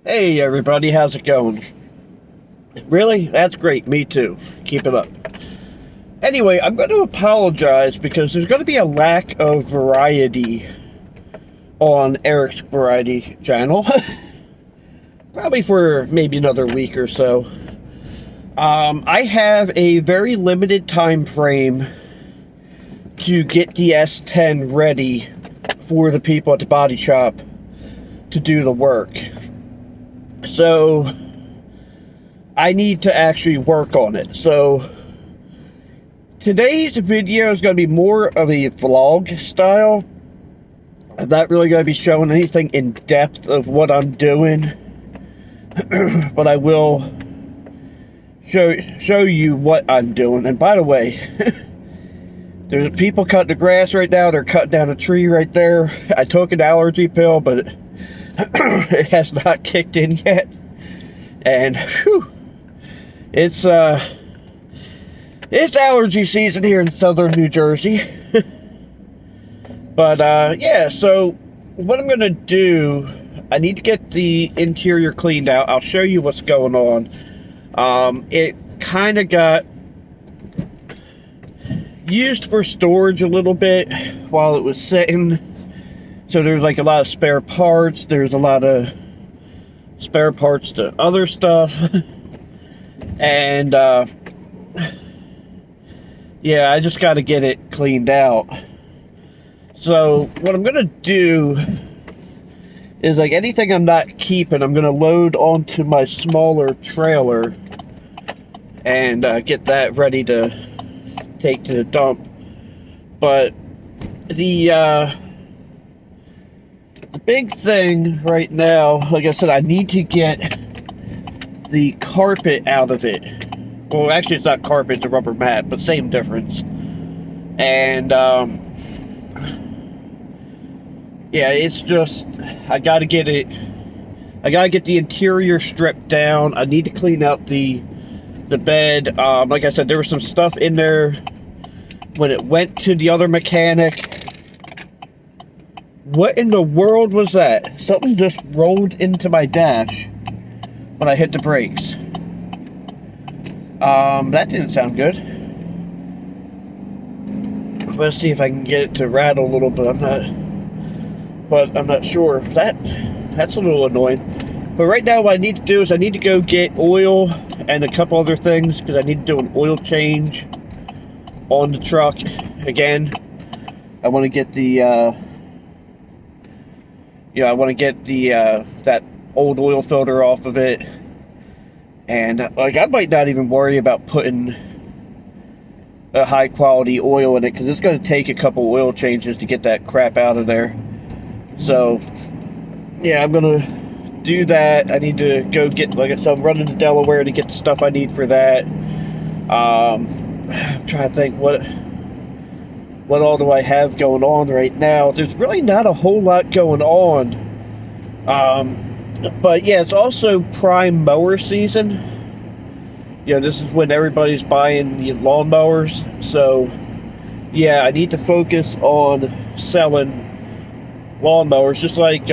Hey everybody, how's it going? Really? That's great, me too. Keep it up. Anyway, I'm going to apologize because there's going to be a lack of variety on Eric's Variety channel. Probably for maybe another week or so. I have a very limited time frame to get the S10 ready for the people at the body shop to do the work. So I need to actually work on it. So today's video is going to be more of a vlog style. I'm not really going to be showing anything in depth of what I'm doing, but I will show you what I'm doing. And by the way, there's people cutting the grass right now. They're cutting down a tree right there. I took an allergy pill, but it has not kicked in yet. And whew, it's allergy season here in southern New Jersey. But yeah, so what I'm gonna do, I need to get the interior cleaned out. I'll show you what's going on. It kind of got used for storage a little bit while it was sitting. So there's like a lot of spare parts. There's a lot of spare parts to other stuff. And yeah, I just got to get it cleaned out. So what I'm gonna do is, like, anything I'm not keeping, I'm gonna load onto my smaller trailer and get that ready to take to the dump. But the big thing right now, like I said, I need to get the carpet out of it. Well, actually it's not carpet, it's a rubber mat, but same difference. And yeah, it's just, I gotta get the interior stripped down. I need to clean out the bed. Like I said, there was some stuff in there when it went to the other mechanic. What in the world was that? Something just rolled into my dash when I hit the brakes. That didn't sound good. Let's see if I can get it to rattle a little bit. I'm not sure. That's a little annoying. But right now what I need to do is I need to go get oil and a couple other things, because I need to do an oil change on the truck again. I want to get the that old oil filter off of it. And like, I might not even worry about putting a high quality oil in it, because it's going to take a couple oil changes to get that crap out of there. So yeah, I'm gonna do that. I need to go get, like I said, I'm running to Delaware to get the stuff I need for that. I'm trying to think what all do I have going on right now. There's really not a whole lot going on. But yeah, it's also prime mower season. Yeah, this is when everybody's buying the lawnmowers. So yeah, I need to focus on selling lawnmowers, just like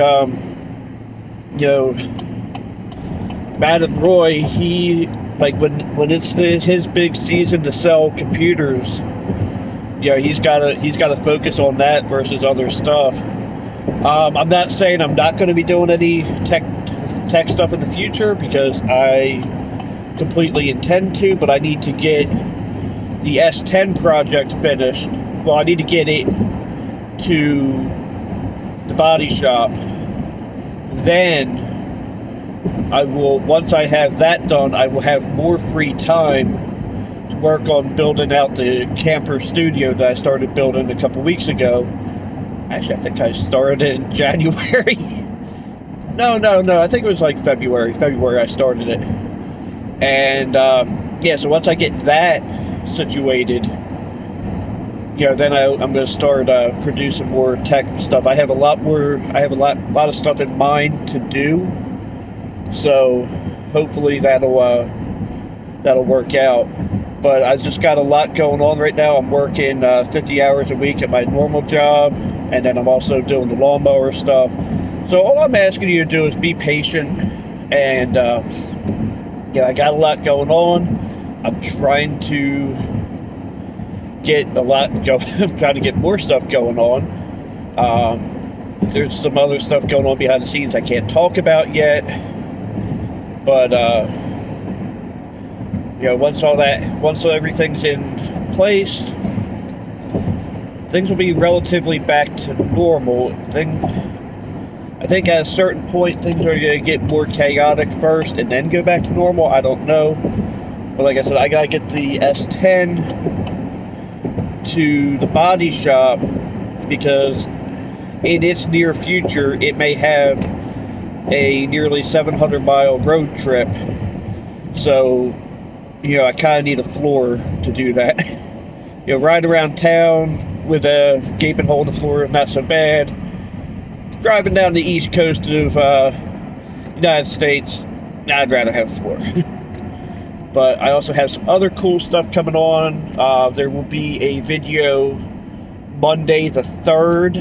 Matt and Roy. He, like, when it's his big season to sell computers, he's got to focus on that versus other stuff. I'm not saying I'm not going to be doing any tech stuff in the future, because I completely intend to, but I need to get the S10 project finished. Well, I need to get it to the body shop. Then I will, once I have that done, I will have more free time to work on building out the camper studio that I started building a couple weeks ago. Actually, I think I started it in January. No, I think it was like February I started it. And yeah, so once I get that situated, then I'm going to start producing more tech stuff. I have a lot of stuff in mind to do. So hopefully that'll work out. But I just got a lot going on right now. I'm working 50 hours a week at my normal job, and then I'm also doing the lawnmower stuff. So all I'm asking you to do is be patient. And yeah, I got a lot going on. I'm trying to get a lot going. I'm trying to get more stuff going on. There's some other stuff going on behind the scenes I can't talk about yet. But you know, once everything's in place, things will be relatively back to normal. I think at a certain point things are going to get more chaotic first and then go back to normal. I don't know. But like I said, I got to get the S10 to the body shop because in its near future it may have a nearly 700-mile road trip. So, you know, I kind of need a floor to do that. You know, riding around town with a gaping hole in the floor, not so bad. Driving down the east coast of United States, I'd rather have a floor. But I also have some other cool stuff coming on. There will be a video Monday the 3rd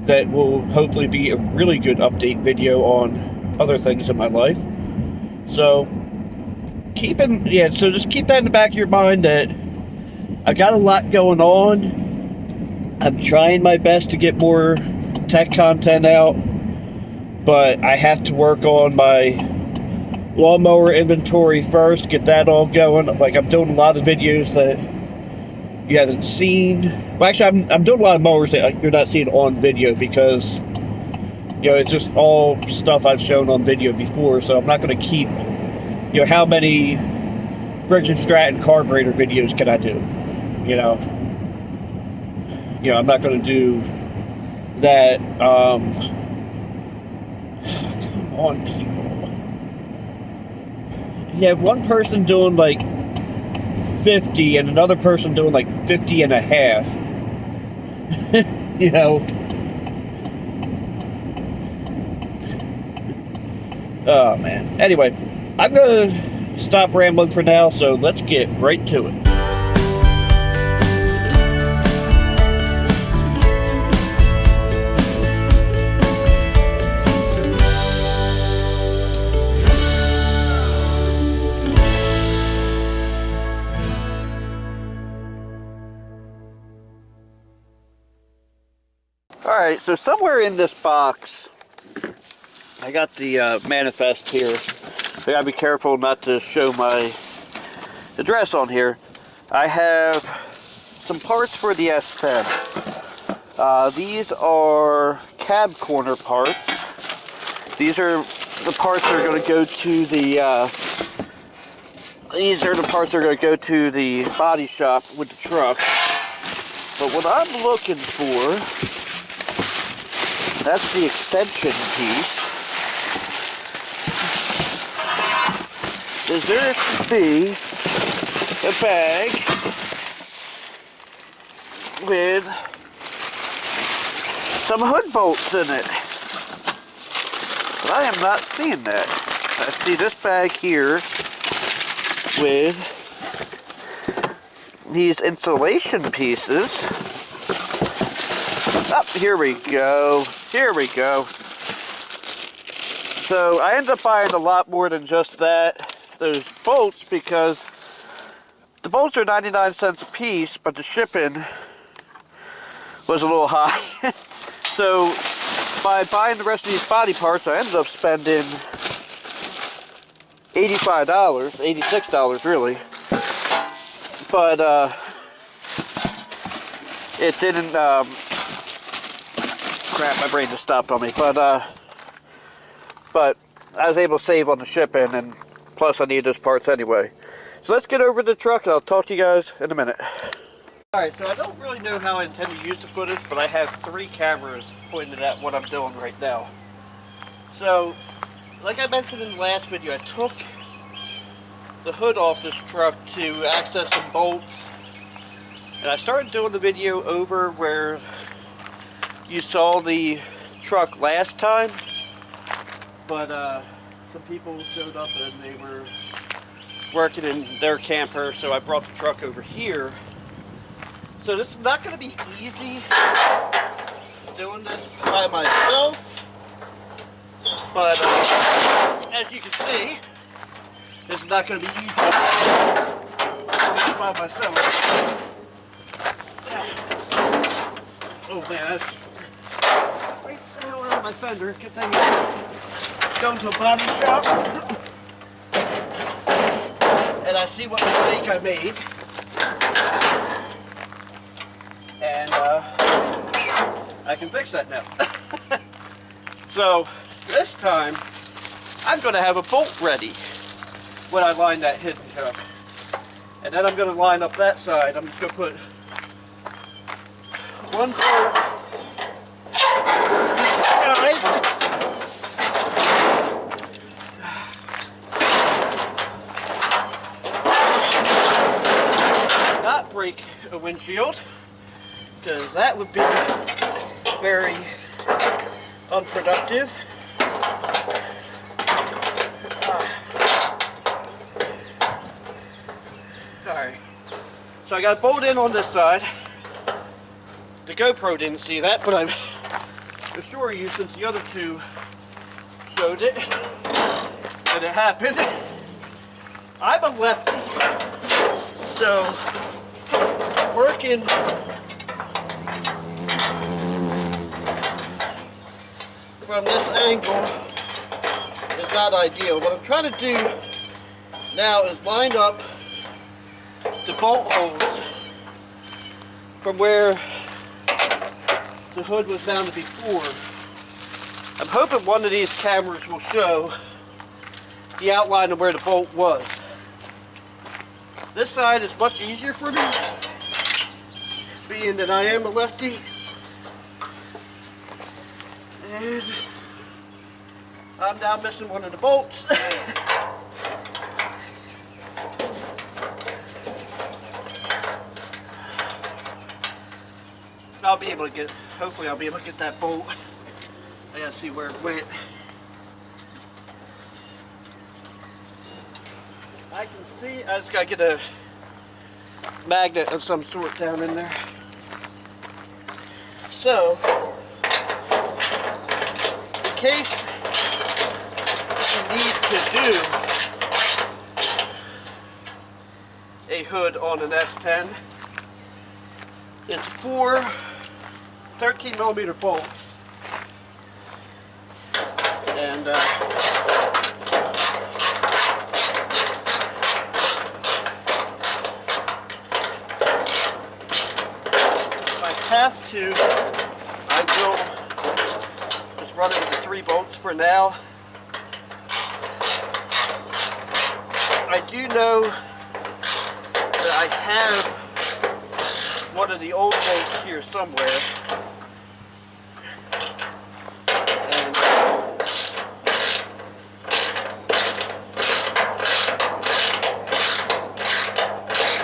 that will hopefully be a really good update video on other things in my life. So just keep that in the back of your mind that I got a lot going on. I'm trying my best to get more tech content out, but I have to work on my lawnmower inventory first, get that all going. Like, I'm doing a lot of videos that you haven't seen. Well, actually, I'm doing a lot of mowers that you're not seeing on video because, you know, it's just all stuff I've shown on video before, so I'm not going to keep, you know, how many Briggs & Stratton carburetor videos can I do? You know, I'm not going to do that. Come on, people. You have one person doing like 50 and another person doing like 50 and a half. You know. Oh, man. Anyway, I'm going to stop rambling for now, so let's get right to it. Alright, so somewhere in this box, I got the manifest here. I gotta be careful not to show my address on here. I have some parts for the S10. These are cab corner parts. These are the parts that are going to go to the body shop with the truck. But what I'm looking for, that's the extension piece. There should be a bag with some hood bolts in it. But I am not seeing that. I see this bag here with these insulation pieces. Oh, here we go. Here we go. So I ended up buying a lot more than just that. Those bolts, because the bolts are 99 cents a piece, but the shipping was a little high. So by buying the rest of these body parts, I ended up spending $85, $86 really. But it didn't, crap, my brain just stopped on me. But I was able to save on the shipping, and plus I need those parts anyway. So let's get over to the truck and I'll talk to you guys in a minute. Alright, so I don't really know how I intend to use the footage, but I have 3 cameras pointed at what I'm doing right now. So, like I mentioned in the last video, I took the hood off this truck to access some bolts. And I started doing the video over where you saw the truck last time. But some people showed up and they were working in their camper, so I brought the truck over here. So this is not going to be easy doing this by myself, But as you can see, this is not going to be easy by myself. Oh man, that's right the hell out of my fender. Good thing I'm going to a body shop. And I see what mistake I made. And I can fix that now. So this time, I'm going to have a bolt ready when I line that hidden cup. And then I'm going to line up that side. I'm just going to put one bolt each side. Not break a windshield, because that would be very unproductive. Alright, so I got a bolt in on this side. The GoPro didn't see that, but I'm assure you, since the other two showed it, that it happened. I'm a lefty, so working from this angle is not ideal. What I'm trying to do now is line up the bolt holes from where the hood was mounted before. I'm hoping one of these cameras will show the outline of where the bolt was. This side is much easier for me, being that I am a lefty. And I'm now missing one of the bolts. I'll be able to get, hopefully I'll be able to get that bolt. I gotta see where it went. I can see, I just gotta get a magnet of some sort down in there. So, in case you need to do a hood on an S10, it's 4 13mm bolts. And if I have to, I will just run it with the 3 bolts for now. I do know that I have one of the old bolts here somewhere. And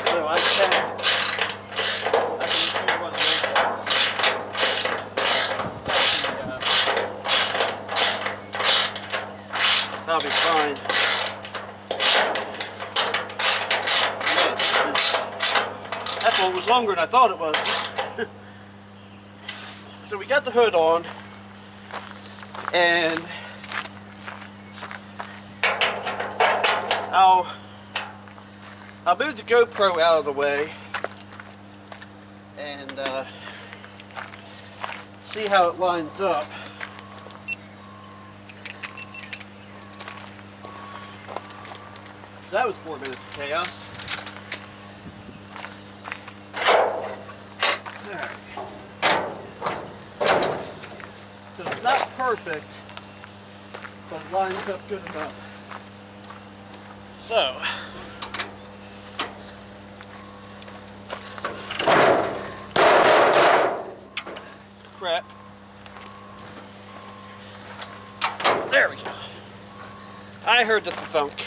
so I can use one of those bolts. That'll be fine. That bolt was longer than I thought it was. So we got the hood on, and I'll move the GoPro out of the way and see how it lines up. That was 4 minutes of chaos. Alright. So it's not perfect, but it lines up good enough. So, crap. There we go. I heard the thunk.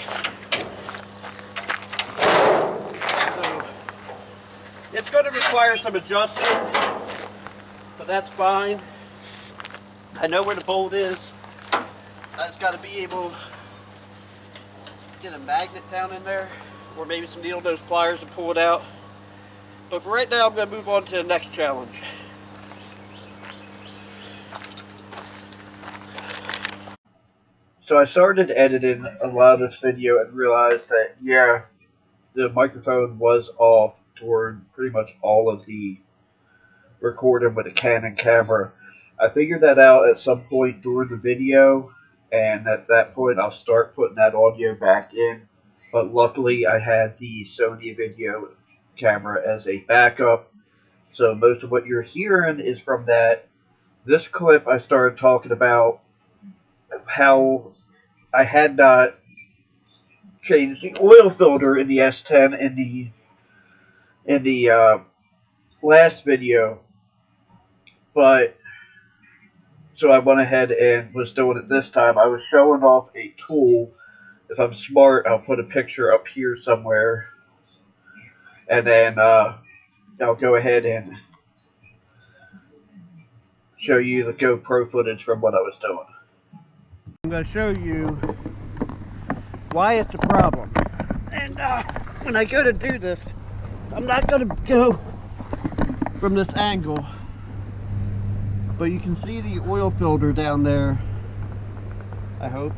So, it's going to require some adjusting, but that's fine. I know where the bolt is. I just got to be able to get a magnet down in there, or maybe some needle nose pliers and pull it out. But for right now, I'm going to move on to the next challenge. So I started editing a lot of this video and realized that, yeah, the microphone was off during pretty much all of the recording with a Canon camera. I figured that out at some point during the video, and at that point I'll start putting that audio back in. But luckily I had the Sony video camera as a backup, so most of what you're hearing is from that. This clip I started talking about how I had not changed the oil filter in the S10 in the last video, but so I went ahead and was doing it this time. I was showing off a tool. If I'm smart, I'll put a picture up here somewhere, and then I'll go ahead and show you the GoPro footage from what I was doing. I'm going to show you why it's a problem. And when I go to do this, I'm not going to go from this angle, but you can see the oil filter down there, I hope.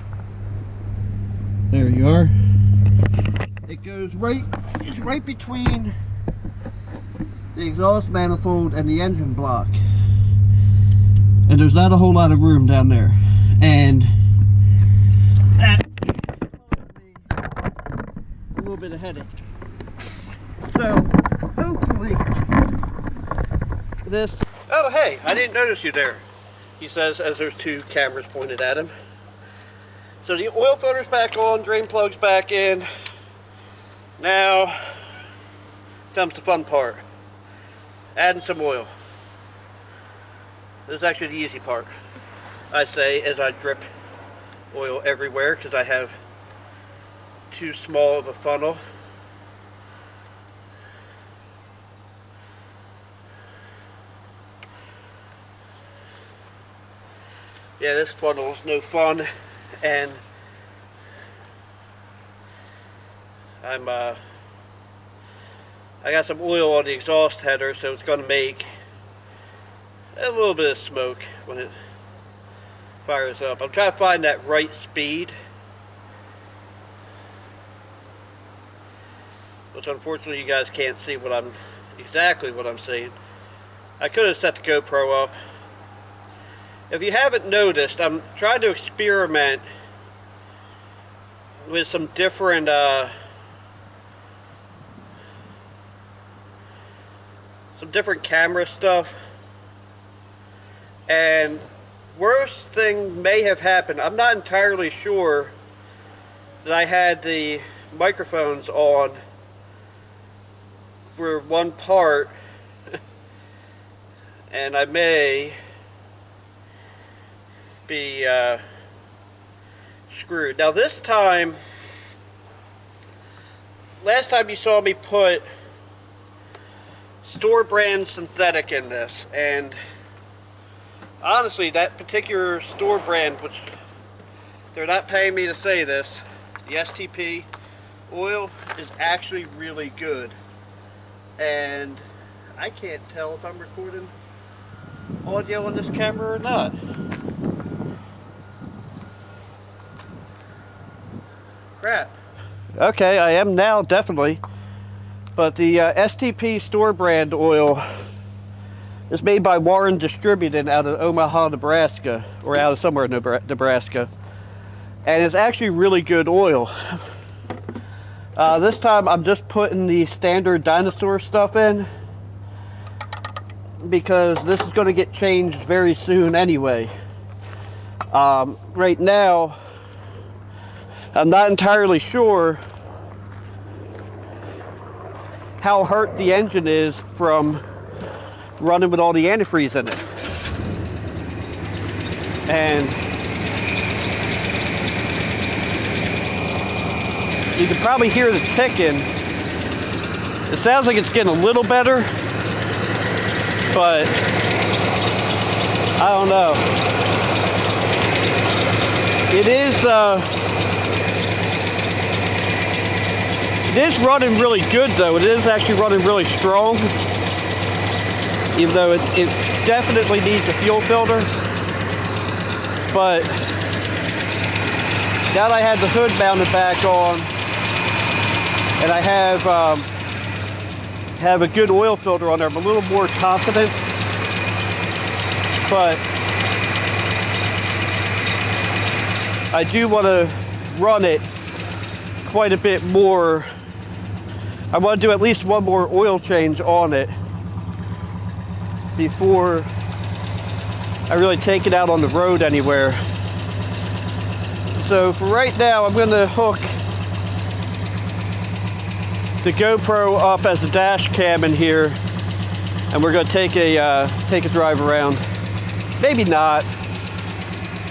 There you are. It goes right, it's right between the exhaust manifold and the engine block. And there's not a whole lot of room down there. And that caused me a little bit of headache. So, hopefully, this... Oh, hey, I didn't notice you there, he says as there's two cameras pointed at him. So the oil filter's back on, drain plug's back in. Now comes the fun part. Adding some oil. This is actually the easy part, I say, as I drip oil everywhere because I have too small of a funnel. Yeah, this funnel is no fun, and I got some oil on the exhaust header, so it's going to make a little bit of smoke when it fires up. I'm trying to find that right speed, which unfortunately you guys can't see exactly what I'm saying. I could have set the GoPro up. If you haven't noticed, I'm trying to experiment with some different camera stuff, and worst thing may have happened. I'm not entirely sure that I had the microphones on for one part and I may be screwed. Now this time, last time you saw me put store brand synthetic in this, and honestly that particular store brand, which they're not paying me to say this, the STP oil is actually really good, and I can't tell if I'm recording audio on this camera or not. Crap. Okay, I am now, definitely. But the STP store brand oil is made by Warren Distributing out of Omaha, Nebraska, or out of somewhere in Nebraska. And it's actually really good oil. This time I'm just putting the standard dinosaur stuff in, because this is going to get changed very soon anyway. Right now, I'm not entirely sure how hurt the engine is from running with all the antifreeze in it. And you can probably hear the ticking. It sounds like it's getting a little better, but I don't know. It is running really good though. It is actually running really strong, even though it definitely needs a fuel filter. But now that I had the hood mounted back on, and I have a good oil filter on there, I'm a little more confident. But I do want to run it quite a bit more. I want to do at least one more oil change on it before I really take it out on the road anywhere. So for right now, I'm going to hook the GoPro up as a dash cam in here, and we're going to take a drive around. Maybe not.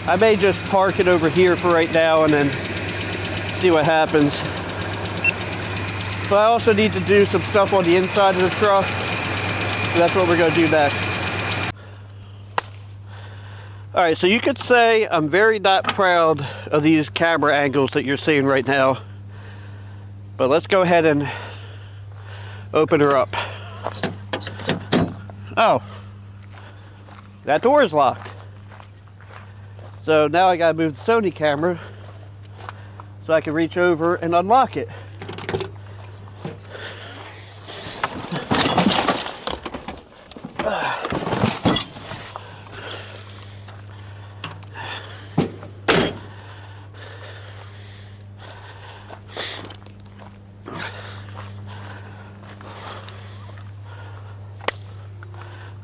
I may just park it over here for right now and then see what happens. But I also need to do some stuff on the inside of the truck. So that's what we're going to do next. Alright, so you could say I'm very not proud of these camera angles that you're seeing right now. But let's go ahead and open her up. Oh. That door is locked. So now I gotta move the Sony camera so I can reach over and unlock it.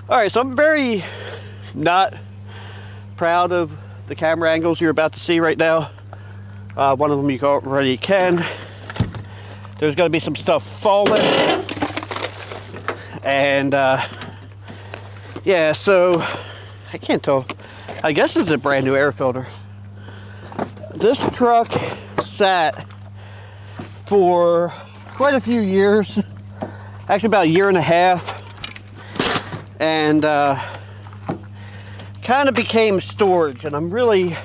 Alright, so I'm very not proud of the camera angles you're about to see right now. One of them you already can. There's going to be some stuff falling. And yeah, so I can't tell. I guess this is a brand new air filter. This truck sat for quite a few years. Actually about a year and a half. And kind of became storage, and I'm really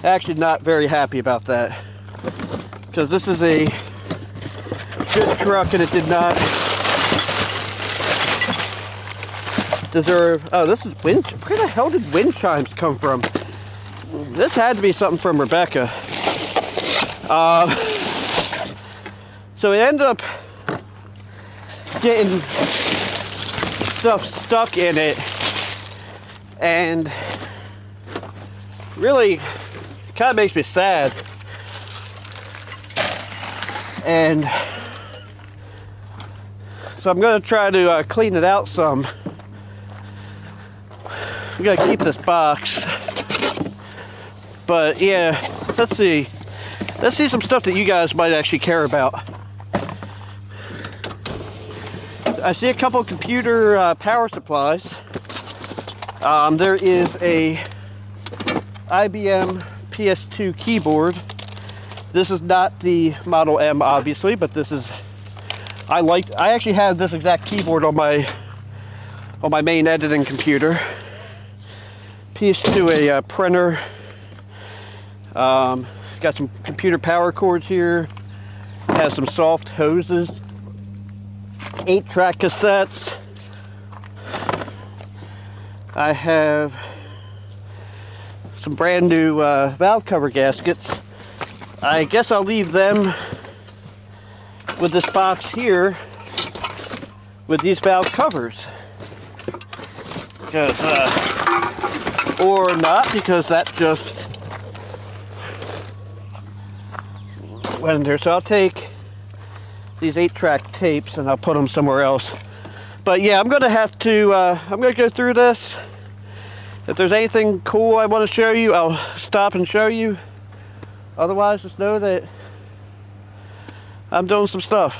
actually not very happy about that, because this is a good truck and it did not deserve. Oh, this is wind. Where the hell did wind chimes come from? This had to be something from Rebecca. So it ended up getting stuff stuck in it, and really kind of makes me sad. And so I'm going to try to clean it out some. I'm going to keep this box, but yeah, let's see some stuff that you guys might actually care about. I see a couple of computer power supplies. There is a IBM PS2 keyboard. This is not the Model M, obviously, but this is. I actually have this exact keyboard on my main editing computer. Piece to a printer. Got some computer power cords here. Has some soft hoses. 8-track cassettes. I have some brand new valve cover gaskets. I guess I'll leave them with this box here with these valve covers. Because, or not, because that just went in there. So I'll take these 8-track tapes and I'll put them somewhere else. But yeah, I'm gonna have to, I'm gonna go through this. If there's anything cool I want to show you, I'll stop and show you. Otherwise, just know that I'm doing some stuff.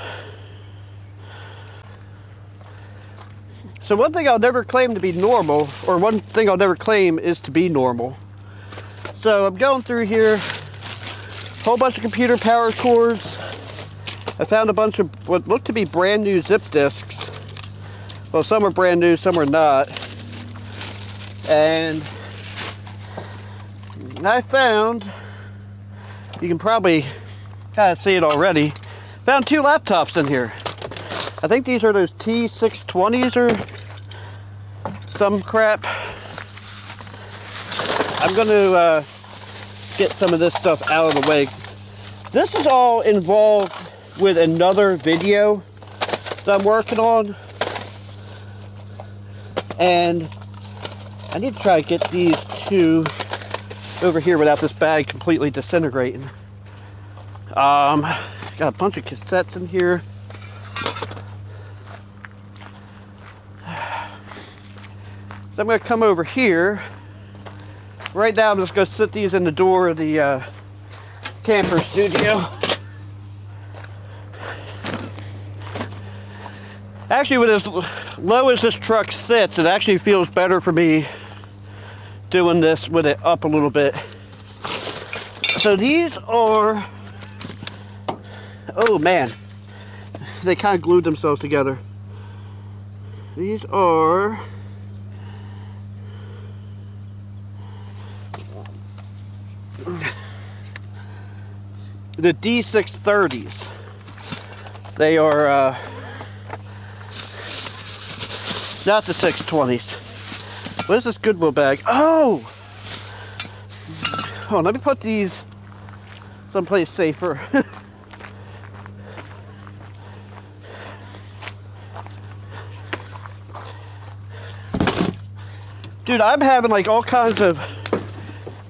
So one thing I'll never claim to be normal, or one thing I'll never claim is to be normal. So I'm going through here, whole bunch of computer power cords. I found a bunch of what looked to be brand new zip disks. Well, some are brand new, some are not. And I found, you can probably kind of see it already, found 2 laptops in here. I think these are those T620s or some crap. I'm going to get some of this stuff out of the way. This is all involved with another video that I'm working on. And I need to try to get these two over here without this bag completely disintegrating. Got a bunch of cassettes in here. So I'm going to come over here. Right now I'm just going to sit these in the door of the camper studio. Actually, with as low as this truck sits, it actually feels better for me doing this with it up a little bit. So these are, oh man, they kind of glued themselves together. These are the D630s. They are not the 620s. What is this Goodwill bag? Oh! Oh, let me put these someplace safer. Dude, I'm having like all kinds of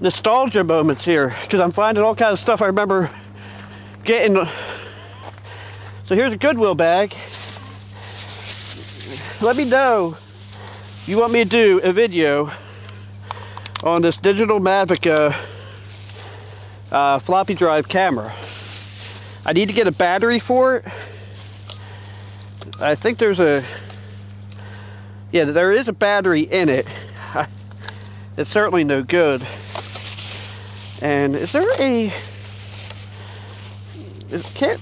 nostalgia moments here because I'm finding all kinds of stuff I remember getting. So here's a Goodwill bag. Let me know if you want me to do a video on this digital Mavic floppy drive camera. I need to get a battery for it. I think there's a, yeah, there is a battery in it. It's certainly no good. And is there a, can't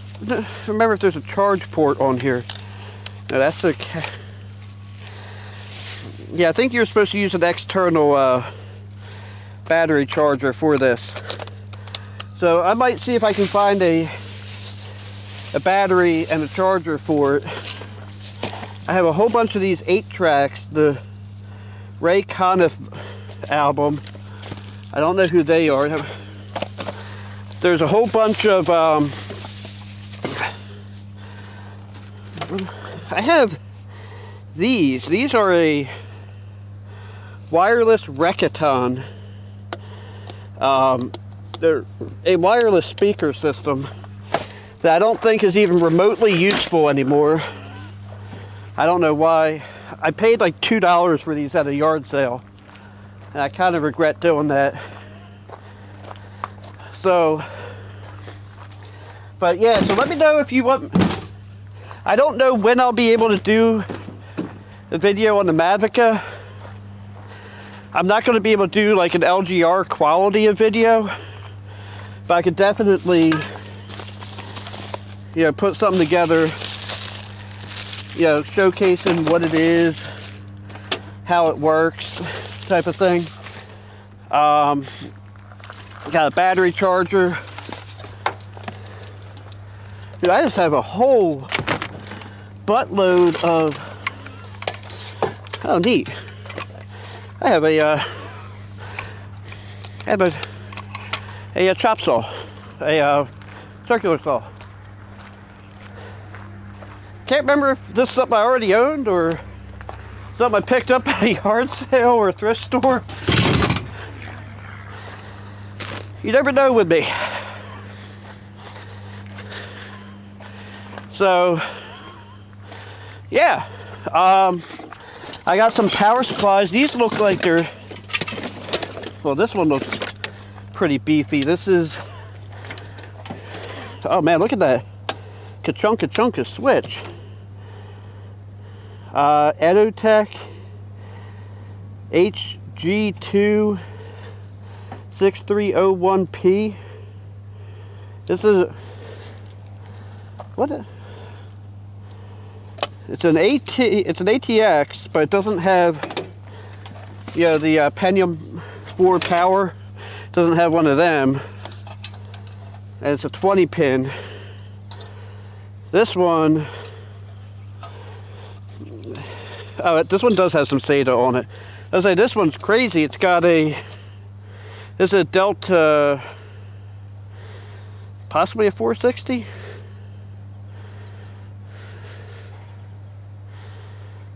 remember if there's a charge port on here. No, that's a, yeah, I think you're supposed to use an external battery charger for this. So I might see if I can find a battery and a charger for it. I have a whole bunch of these 8-tracks, the Ray Conniff album. I don't know who they are. There's a whole bunch of I have these. These are a wireless Rekaton. They're a wireless speaker system that I don't think is even remotely useful anymore. I don't know why. I paid like $2 for these at a yard sale, and I kind of regret doing that. So, but yeah, so let me know if you want. I don't know when I'll be able to do a video on the Mavic. I'm not going to be able to do like an LGR quality of video, but I could definitely, you know, put something together, you know, showcasing what it is, how it works, type of thing. Got a battery charger. Dude, I just have a whole buttload of, oh neat. I have a chop saw, a circular saw. Can't remember if this is something I already owned or something I picked up at a yard sale or a thrift store. You never know with me. So, yeah. I got some power supplies. These look like they're, well, this one looks pretty beefy. This is, oh man, look at that. Ka-chunka switch. Edotech HG2 6301P. This is, what? It's an ATX, but it doesn't have, you know, the Pentium 4 power. It doesn't have one of them. And it's a 20 pin. This one, oh, this one does have some SATA on it. I was like, this one's crazy. It's got a This is a Delta, possibly a 460.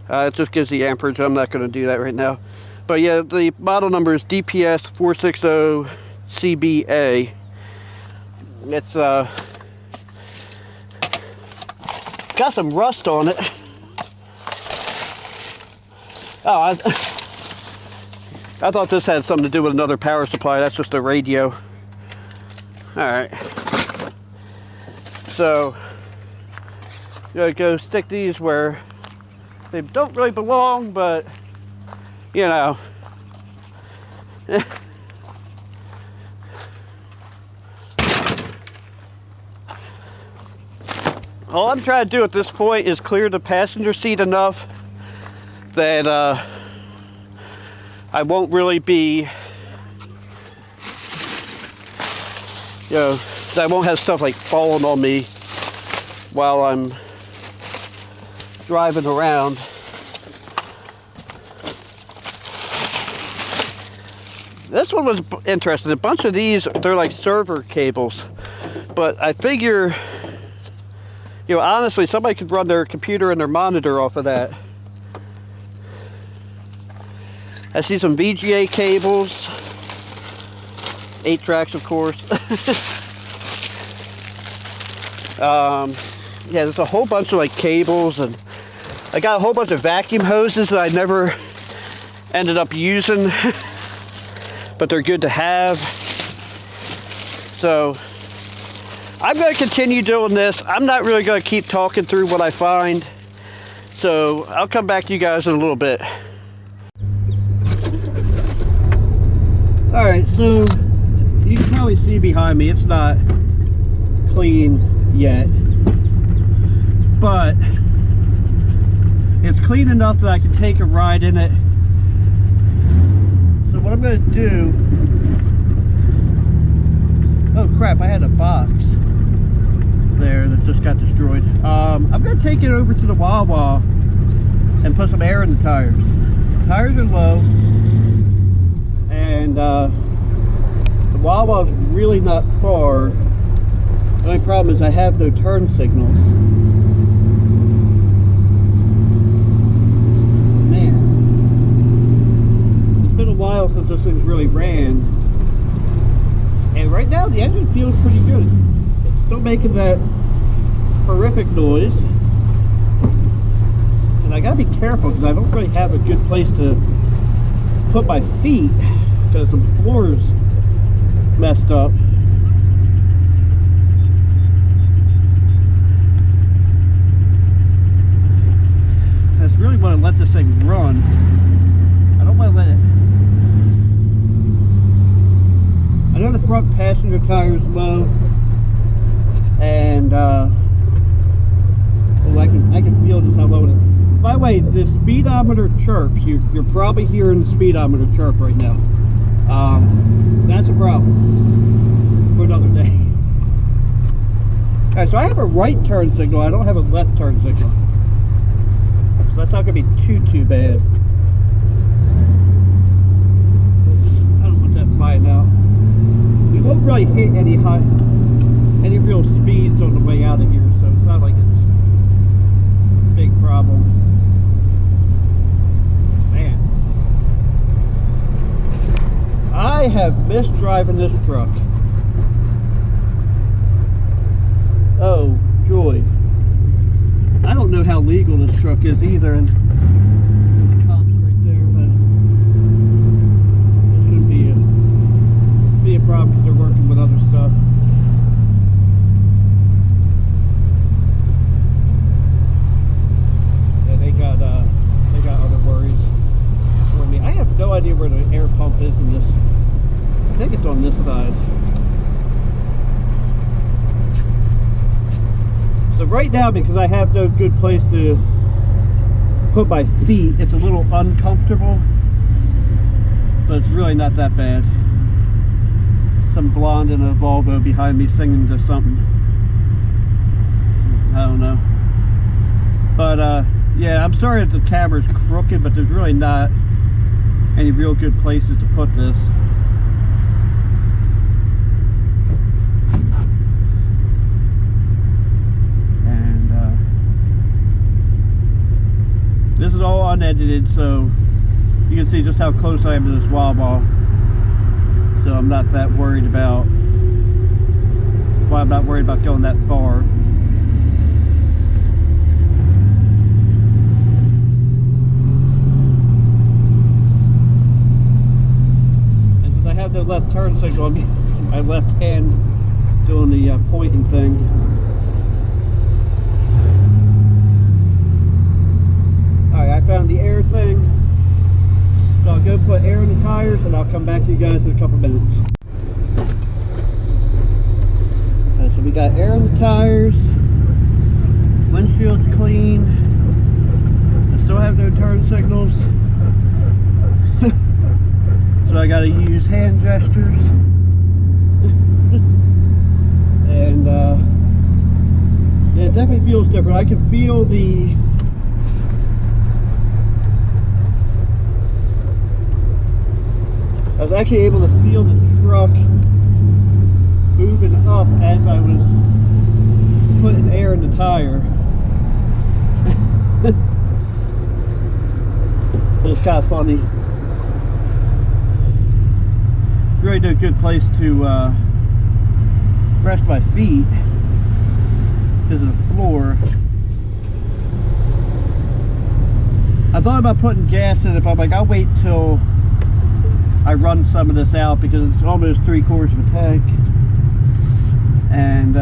It just gives the amperage. I'm not going to do that right now. But yeah, the model number is DPS 460 CBA. It's got some rust on it. Oh, I thought this had something to do with another power supply. That's just a radio. Alright. So, you gotta go stick these where they don't really belong, but, you know. All I'm trying to do at this point is clear the passenger seat enough that I won't really be, you know, I won't have stuff like falling on me while I'm driving around. This one was interesting. A bunch of these, they're like server cables, but I figure, you know, honestly, somebody could run their computer and their monitor off of that. I see some VGA cables, 8 tracks, of course. Yeah, there's a whole bunch of like cables, and I got a whole bunch of vacuum hoses that I never ended up using, but they're good to have. So I'm going to continue doing this. I'm not really going to keep talking through what I find. So I'll come back to you guys in a little bit. Alright, so you can probably see behind me, it's not clean yet. But it's clean enough that I can take a ride in it. So what I'm going to do... Oh crap, I had a box there that just got destroyed. I'm going to take it over to the Wawa and put some air in the tires. The tires are low, and the Wawa's really not far. The only problem is I have no turn signals. Man, it's been a while since this thing's really ran. And right now the engine feels pretty good. It's still making that horrific noise. And I gotta be careful because I don't really have a good place to put my feet because some floors messed up. I just really want to let this thing run. I don't want to let it. I know the front passenger tire is low, and oh, I can feel just how low it is. By the way, the speedometer chirps. You're probably hearing the speedometer chirp right now. That's a problem for another day. Alright, so I have a right turn signal. I don't have a left turn signal. So that's not going to be too bad. I don't want that flying out. We won't really hit any real speeds on the way out of here, so it's not like it's a big problem. Man. I have missed driving this truck. Oh, joy. I don't know how legal this truck is either, and there's the cops right there, but this shouldn't be a problem because they're working with other stuff. Yeah, they got other worries for me. I have no idea where the air pump is in this. I think it's on this side. So right now, because I have no good place to put my feet, it's a little uncomfortable, but it's really not that bad. Some blonde in a Volvo behind me singing to something. I don't know. But yeah, I'm sorry if the camera's crooked, but there's really not any real good places to put this. unedited, so you can see just how close I am to this Wawa. So I'm not that worried about, well, I'm not worried about going that far. And since I have the left turn signal, my left hand doing the pointing thing. Alright, I found the air thing. So I'll go put air in the tires and I'll come back to you guys in a couple minutes. Alright, so we got air in the tires. Windshield's clean. I still have no turn signals. So I gotta use hand gestures. And yeah, it definitely feels different. I can feel the I was actually able to feel the truck moving up as I was putting air in the tire. It's kind of funny. Really no good place to rest my feet because of the floor. I thought about putting gas in it, but I'm like, I'll wait till I run some of this out because it's almost 3/4 of a tank. And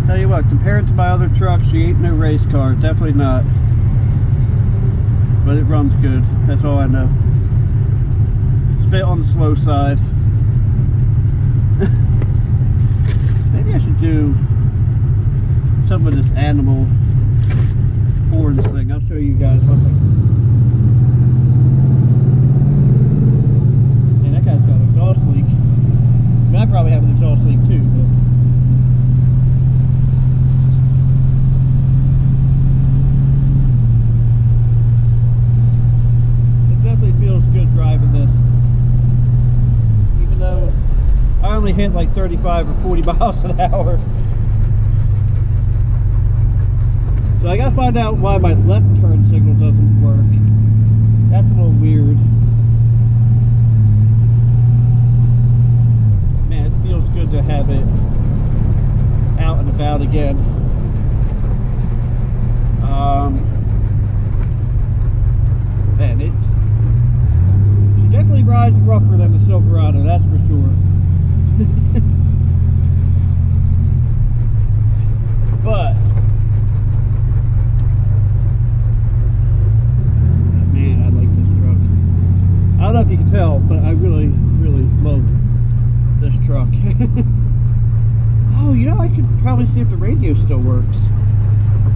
tell you what, compared to my other trucks, she ain't no race car. Definitely not. But it runs good. That's all I know. It's a bit on the slow side. Maybe I should do some of this animal horns thing. I'll show you guys one thing. And that guy's got an exhaust leak. I mean, I probably have an exhaust leak too, but it definitely feels good driving this. Even though I only hit like 35 or 40 miles an hour. So I gotta find out why my left turn signal doesn't work. That's a little weird. Man, it feels good to have it out and about again. Man, she definitely rides rougher than the Silverado, that's for sure. But I don't know if you can tell, but I really, really love this truck. Oh, you know, I could probably see if the radio still works.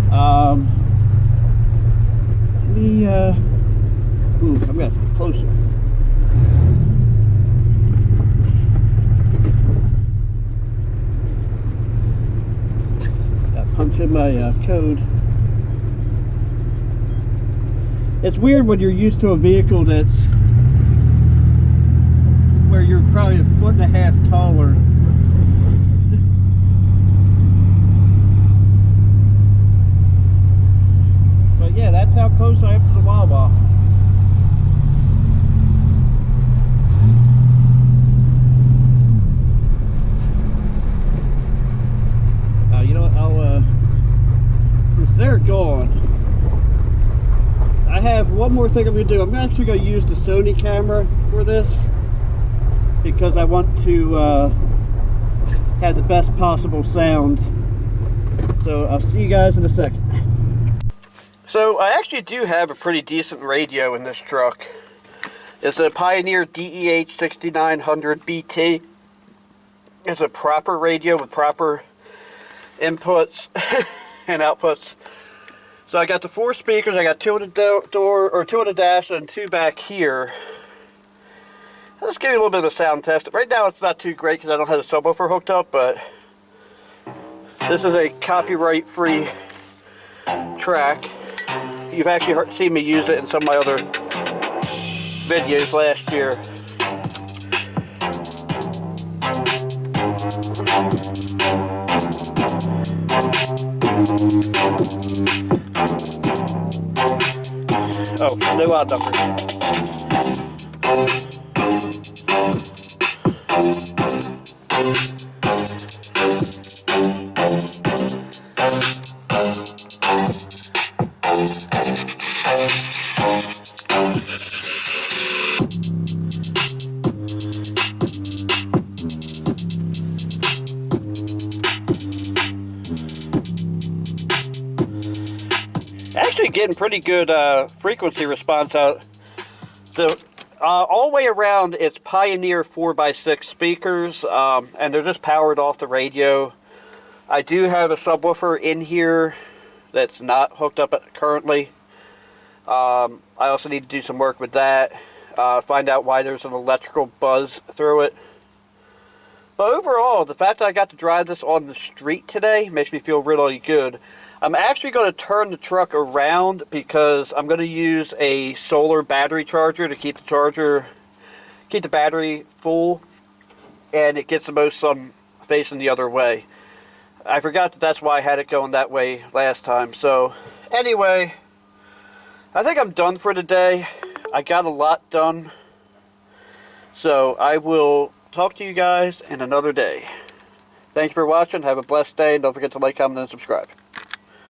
Let me, ooh, I'm gonna have to get closer. Gotta punch in my code. It's weird when you're used to a vehicle that's where you're probably 1.5 feet taller. But yeah, that's how close I am to the Wawa. You know what, since they're gone, I have one more thing I'm going to do. I'm actually going to use the Sony camera for this, because I want to have the best possible sound. So I'll see you guys in a second. So I actually do have a pretty decent radio in this truck. It's a Pioneer DEH 6900 BT. It's a proper radio with proper inputs and outputs. So I got the 4 speakers. I got 2 on the door, or 2 on the dash, and 2 back here. Let's give you a little bit of a sound test. Right now it's not too great because I don't have the subwoofer hooked up, but this is a copyright-free track. You've actually seen me use it in some of my other videos last year. Oh, no odd numbers. Actually getting pretty good frequency response out. All the way around, it's Pioneer 4x6 speakers, and they're just powered off the radio. I do have a subwoofer in here that's not hooked up currently. I also need to do some work with that, find out why there's an electrical buzz through it. But overall, the fact that I got to drive this on the street today makes me feel really good. I'm actually going to turn the truck around because I'm going to use a solar battery charger to keep the battery full, and it gets the most sun facing the other way. I forgot that that's why I had it going that way last time. So anyway, I think I'm done for today. I got a lot done. So I will talk to you guys in another day. Thanks for watching. Have a blessed day. And don't forget to like, comment, and subscribe.